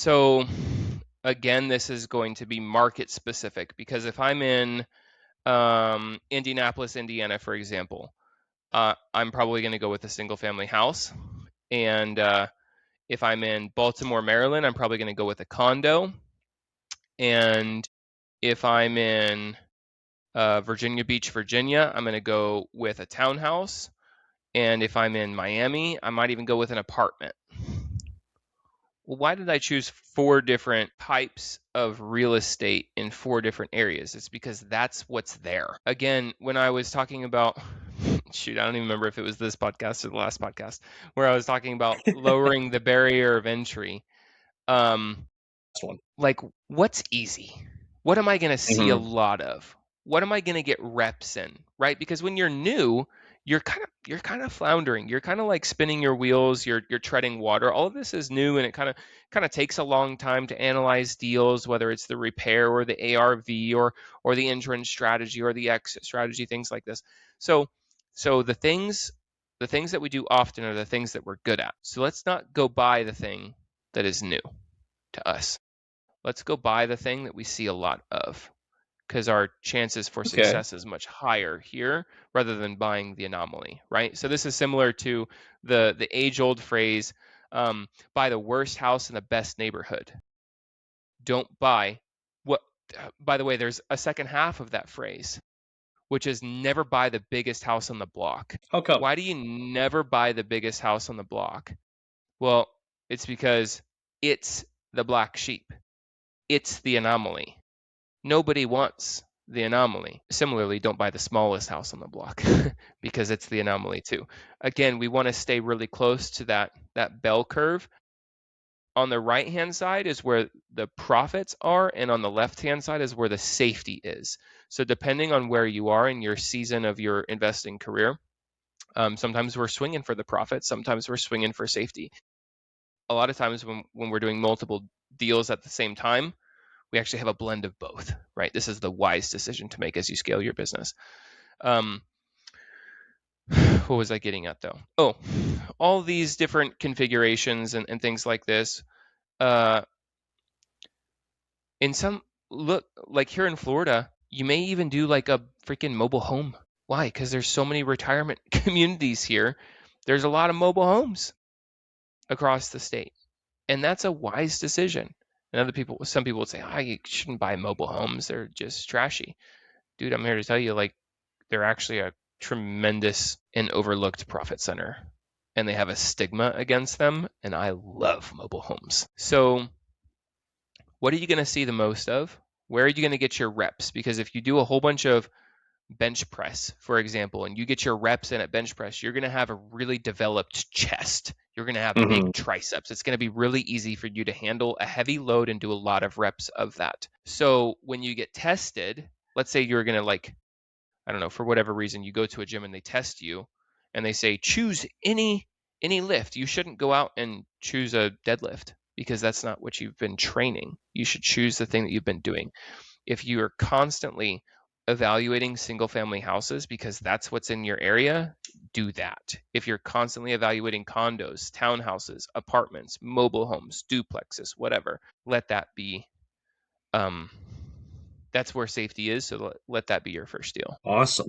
So again, this is going to be market specific, because if I'm in Indianapolis, Indiana, for example, I'm probably going to go with a single family house. And if I'm in Baltimore, Maryland, I'm probably going to go with a condo. And if I'm in Virginia Beach, Virginia, I'm going to go with a townhouse. And if I'm in Miami, I might even go with an apartment. Well, why did I choose 4 different types of real estate in 4 different areas? It's because that's what's there. Again, when I was talking about, shoot, I don't even remember if it was this podcast or the last podcast, where I was talking about lowering the barrier of entry. Um, one. like, what's easy? What am I going to see a Mm-hmm. lot of? What am I going to get reps in, right? Because when you're new, you're kind of floundering. You're kind of like spinning your wheels, you're treading water. All of this is new, and it kind of takes a long time to analyze deals, whether it's the repair or the ARV or the entrance strategy or the exit strategy, things like this. So the things that we do often are the things that we're good at. So let's not go buy the thing that is new to us. Let's go buy the thing that we see a lot of, because our chances for Okay. success is much higher here rather than buying the anomaly, right? So this is similar to the age-old phrase, buy the worst house in the best neighborhood. Don't buy what. By the way, there's a second half of that phrase, which is never buy the biggest house on the block. How come? Why do you never buy the biggest house on the block? Well, it's because it's the black sheep. It's the anomaly. Nobody wants the anomaly. Similarly, don't buy the smallest house on the block because it's the anomaly too. Again, we want to stay really close to that bell curve. On the right-hand side is where the profits are, and on the left-hand side is where the safety is. So depending on where you are in your season of your investing career, sometimes we're swinging for the profit, sometimes we're swinging for safety. A lot of times when we're doing multiple deals at the same time, we actually have a blend of both, right? This is the wise decision to make as you scale your business. What was I getting at though? Oh, all these different configurations and things like this. In some look, like here in Florida, you may even do like a freaking mobile home. Why? Because there's so many retirement communities here. There's a lot of mobile homes across the state, and that's a wise decision. And some people would say, "Oh, you shouldn't buy mobile homes. They're just trashy." Dude, I'm here to tell you, like, they're actually a tremendous and overlooked profit center, and they have a stigma against them, and I love mobile homes. So what are you going to see the most of? Where are you going to get your reps? Because if you do a whole bunch of bench press, for example, and you get your reps in at bench press, you're going to have a really developed chest. You're going to have Mm-hmm. big triceps. It's going to be really easy for you to handle a heavy load and do a lot of reps of that. So when you get tested, let's say you're going to, like, I don't know, for whatever reason, you go to a gym and they test you and they say, choose any lift. You shouldn't go out and choose a deadlift because that's not what you've been training. You should choose the thing that you've been doing. If you are constantly evaluating single family houses because that's what's in your area, do that. If you're constantly evaluating condos, townhouses, apartments, mobile homes, duplexes, whatever, let that be that's where safety is, so let that be your first deal. Awesome.